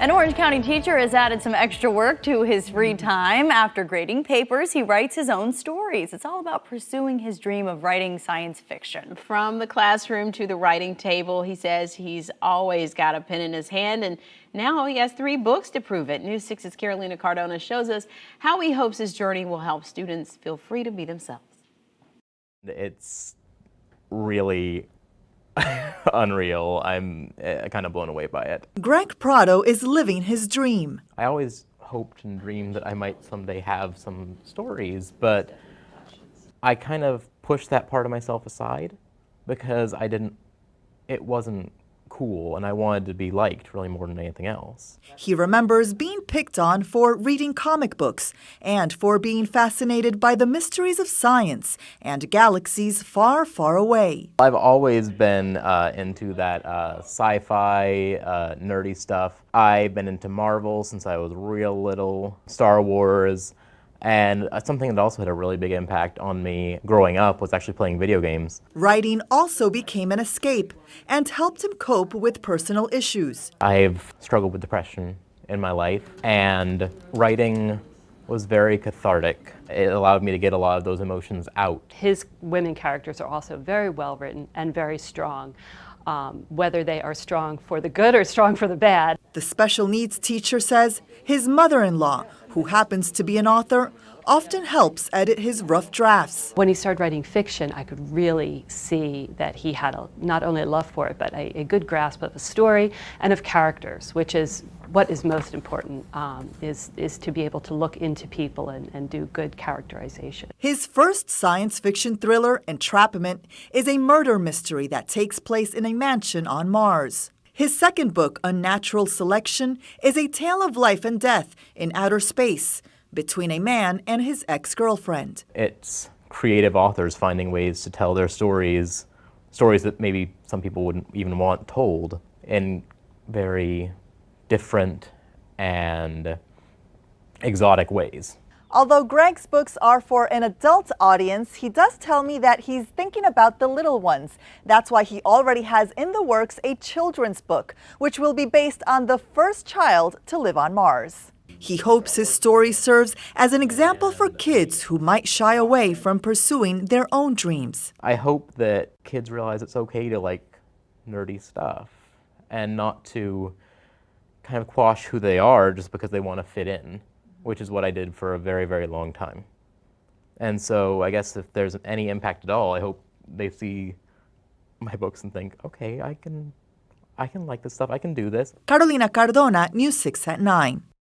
An Orange County teacher has added some extra work to his free time. After grading papers, he writes his own stories. It's all about pursuing his dream of writing science fiction. From the classroom to the writing table, he says he's always got a pen in his hand, and now he has 3 books to prove it. News 6's Carolina Cardona shows us how he hopes his journey will help students feel free to be themselves. It's really unreal. I'm kind of blown away by it. Greg Prado is living his dream. I always hoped and dreamed that I might someday have some stories, but I kind of pushed that part of myself aside because it wasn't cool, and I wanted to be liked really more than anything else. He remembers being picked on for reading comic books and for being fascinated by the mysteries of science and galaxies far, far away. I've always been into that sci-fi, nerdy stuff. I've been into Marvel since I was real little, Star Wars, and something that also had a really big impact on me growing up was actually playing video games. Writing also became an escape and helped him cope with personal issues. I've struggled with depression in my life, and writing was very cathartic. It allowed me to get a lot of those emotions out. His women characters are also very well written and very strong, whether they are strong for the good or strong for the bad. The special needs teacher says his mother-in-law, who happens to be an author, often helps edit his rough drafts. When he started writing fiction, I could really see that he had not only a love for it, but a good grasp of a story and of characters, which is what is most important, is to be able to look into people and do good characterization. His first science fiction thriller, Entrapment, is a murder mystery that takes place in a mansion on Mars. His second book, Unnatural Selection, is a tale of life and death in outer space between a man and his ex-girlfriend. It's creative authors finding ways to tell their stories that maybe some people wouldn't even want told, in very different and exotic ways. Although Greg's books are for an adult audience, he does tell me that he's thinking about the little ones. That's why he already has in the works a children's book, which will be based on the first child to live on Mars. He hopes his story serves as an example for kids who might shy away from pursuing their own dreams. I hope that kids realize it's okay to like nerdy stuff and not to kind of quash who they are just because they want to fit in, which is what I did for a very, very long time. And so I guess if there's any impact at all, I hope they see my books and think, okay, I can like this stuff, I can do this. Carolina Cardona, News 6 at 9.